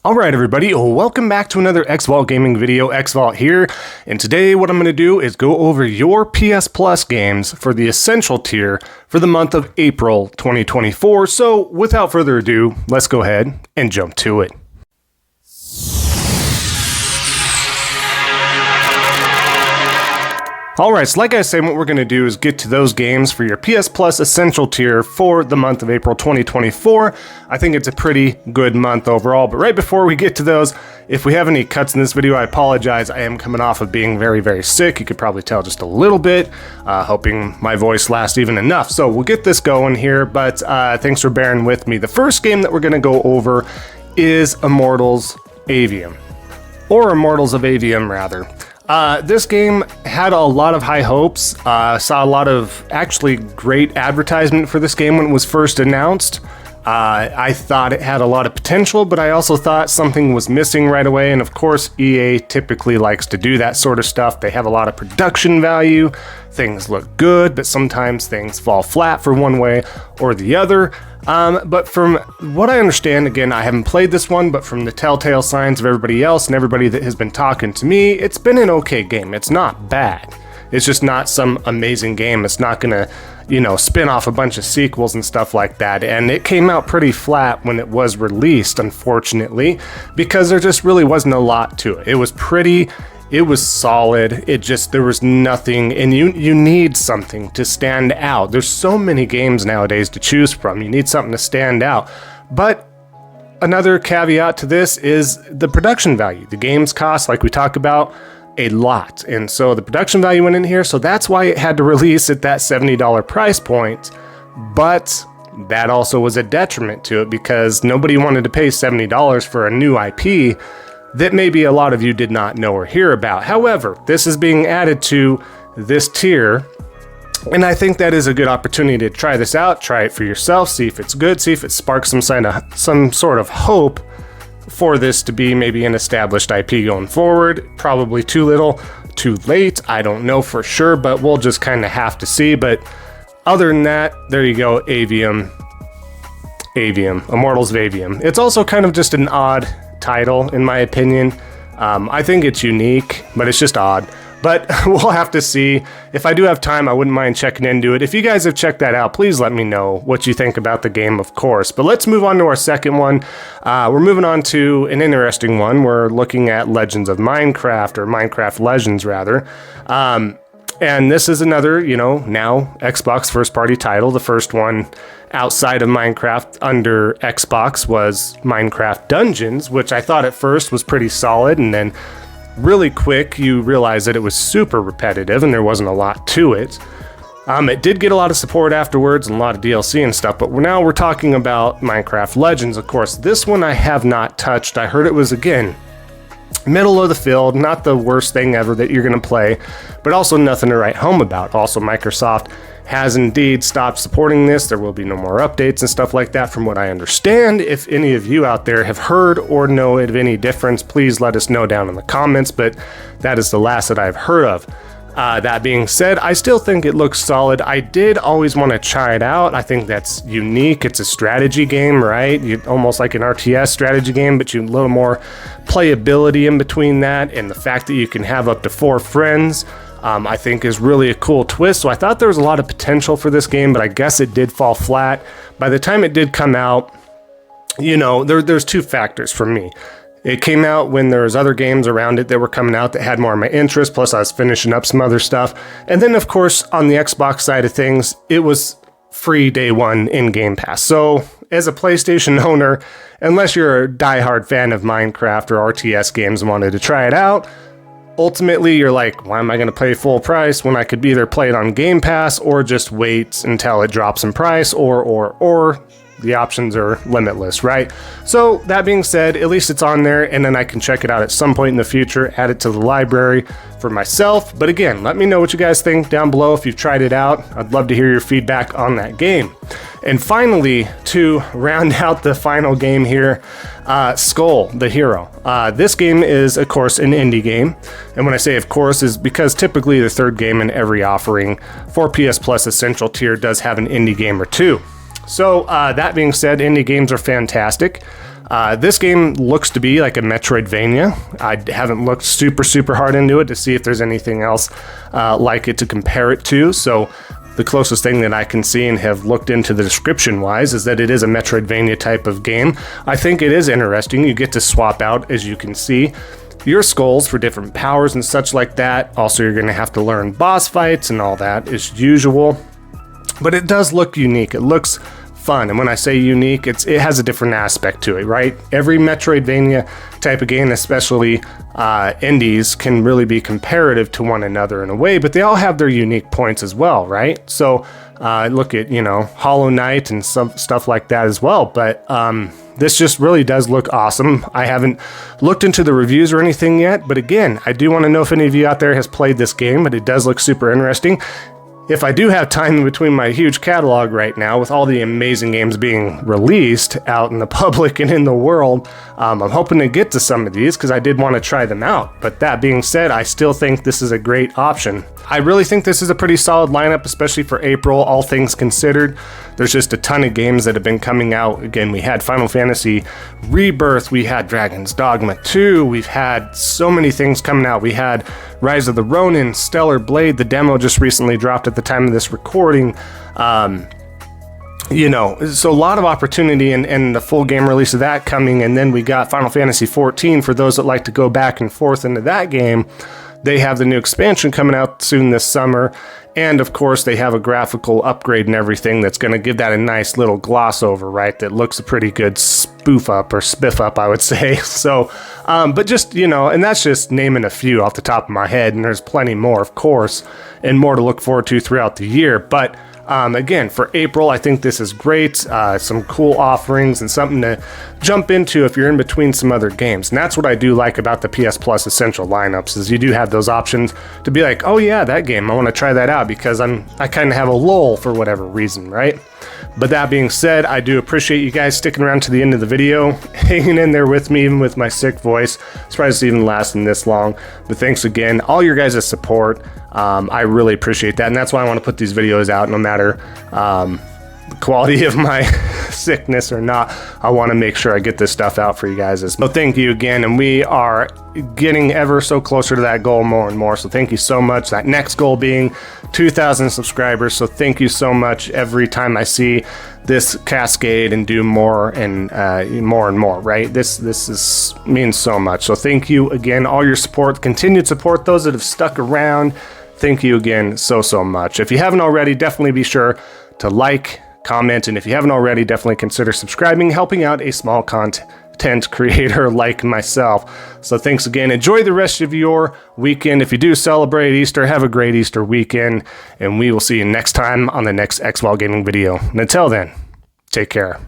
Alright everybody, welcome back to another Xvault gaming video. Xvault here, and today what I'm going to do is go over your PS Plus games for the Essential tier for the month of April 2024. So without further ado, let's go ahead and jump to it. Alright, so like I said, what we're going to do is get to those games for your PS Plus Essential tier for the month of April 2024. I think it's a pretty good month overall, but right before we get to those, if we have any cuts in this video, I apologize. I am coming off of being very sick. You could probably tell just a little bit, hoping my voice lasts even enough. So we'll get this going here, but thanks for bearing with me. The first game that we're going to go over is Immortals AVM, or Immortals of AVM rather. This game had a lot of high hopes, saw a lot of actually great advertisement for this game when it was first announced. I thought it had a lot of potential, but I also thought something was missing right away, and of course EA typically likes to do that sort of stuff. They have a lot of production value, things look good, but sometimes things fall flat for one way or the other. But from what I understand, again, I haven't played this one, but from the telltale signs of everybody else and everybody that has been talking to me, it's been an okay game. It's not bad. It's just not some amazing game. It's not gonna, spin off a bunch of sequels and stuff like that. And it came out pretty flat when it was released, unfortunately, because there just really wasn't a lot to it. It was pretty. It was solid. There was nothing, and you need something to stand out. There's so many games nowadays to choose from. You need something to stand out. But another caveat to this is the production value. The games cost, like we talk about, a lot. And so the production value went in here, so that's why it had to release at that $70 price point. But that also was a detriment to it because nobody wanted to pay $70 for a new IP that maybe a lot of you did not know or hear about. However, this is being added to this tier, and I think that is a good opportunity to try this out, try it for yourself, see if it's good, see if it sparks some sort of hope for this to be maybe an established IP going forward. Probably too little, too late, I don't know for sure, but we'll just kind of have to see. But other than that, there you go, AVM, Immortals of AVM. It's also kind of just an odd title, in my opinion. I think it's unique, but it's just odd. But we'll have to see. If I do have time, I wouldn't mind checking into it. If you guys have checked that out, please let me know what you think about the game, of course. But let's move on to our second one. We're moving on to an interesting one. We're looking at Legends of Minecraft, or Minecraft Legends, rather. And this is another, now Xbox first-party title. The first one outside of Minecraft under Xbox was Minecraft Dungeons, which I thought at first was pretty solid, and then really quick you realize that it was super repetitive and there wasn't a lot to it. It did get a lot of support afterwards and a lot of DLC and stuff, but now we're talking about Minecraft Legends. Of course, this one I have not touched. I heard it was, again, middle of the field, not the worst thing ever that you're going to play, but also nothing to write home about. Also, Microsoft has indeed stopped supporting this. There will be no more updates and stuff like that from what I understand. If any of you out there have heard or know of any difference, please let us know down in the comments, but that is the last that I've heard of. That being said, I still think it looks solid. I did always want to try it out. I think that's unique. It's a strategy game, right? Almost like an RTS strategy game, but you a little more playability in between that, and the fact that you can have up to 4 friends, I think is really a cool twist. So I thought there was a lot of potential for this game, but I guess it did fall flat. By the time it did come out, there's two factors for me. It came out when there was other games around it that were coming out that had more of my interest, plus I was finishing up some other stuff. And then, of course, on the Xbox side of things, it was free day one in Game Pass. So as a PlayStation owner, unless you're a diehard fan of Minecraft or RTS games and wanted to try it out, ultimately you're like, why am I going to pay full price when I could either play it on Game Pass or just wait until it drops in price, or the options are limitless, right? So that being said, at least it's on there, and then I can check it out at some point in the future, add it to the library for myself. But again, let me know what you guys think down below if you've tried it out. I'd love to hear your feedback on that game. And finally, to round out the final game here, Skull the Hero. This game is, of course, an indie game. And when I say of course, is because typically the third game in every offering for PS Plus Essential tier does have an indie game or two. So that being said, indie games are fantastic. This game looks to be like a Metroidvania. I haven't looked super hard into it to see if there's anything else like it to compare it to. So the closest thing that I can see and have looked into the description wise is that it is a Metroidvania type of game. I think it is interesting. You get to swap out, as you can see, your skulls for different powers and such like that. Also, you're going to have to learn boss fights and all that as usual. But it does look unique. It looks fun. And when I say unique, it has a different aspect to it, right? Every Metroidvania type of game, especially indies, can really be comparative to one another in a way, but they all have their unique points as well, right? So look at, Hollow Knight and some stuff like that as well. But this just really does look awesome. I haven't looked into the reviews or anything yet, but again, I do want to know if any of you out there has played this game, but it does look super interesting. If I do have time in between my huge catalog right now, with all the amazing games being released out in the public and in the world, I'm hoping to get to some of these because I did want to try them out. But that being said, I still think this is a great option. I really think this is a pretty solid lineup, especially for April, all things considered. There's just a ton of games that have been coming out. Again, we had Final Fantasy Rebirth, we had Dragon's Dogma 2, we've had so many things coming out. We had Rise of the Ronin, Stellar Blade, the demo just recently dropped at the time of this recording. So a lot of opportunity and the full game release of that coming, and then we got Final Fantasy 14 for those that like to go back and forth into that game. They have the new expansion coming out soon this summer, and of course they have a graphical upgrade and everything that's going to give that a nice little gloss over, right? That looks a pretty good spoof up or spiff up, I would say. So, but just, and that's just naming a few off the top of my head, and there's plenty more, of course, and more to look forward to throughout the year. But again, for April, I think this is great. Some cool offerings and something to jump into if you're in between some other games. And that's what I do like about the PS Plus Essential lineups, is you do have those options to be like, oh yeah, that game, I want to try that out because I kind of have a lull for whatever reason, right? But that being said, I do appreciate you guys sticking around to the end of the video, hanging in there with me, even with my sick voice. Surprised it's even lasting this long. But thanks again, all your guys' support. I really appreciate that, and that's why I want to put these videos out no matter the quality of my sickness or not. I want to make sure I get this stuff out for you guys. So thank you again, and we are getting ever so closer to that goal more and more. So thank you so much. That next goal being 2,000 subscribers. So thank you so much. Every time I see this cascade and do more and more, right? This means so much. So thank you again, all your support, continued support, those that have stuck around. Thank you again so much. If you haven't already, definitely be sure to like, comment, and if you haven't already, definitely consider subscribing, helping out a small content creator like myself. So thanks again. Enjoy the rest of your weekend. If you do celebrate Easter, have a great Easter weekend, and we will see you next time on the next Xvault Gaming video. And until then, take care.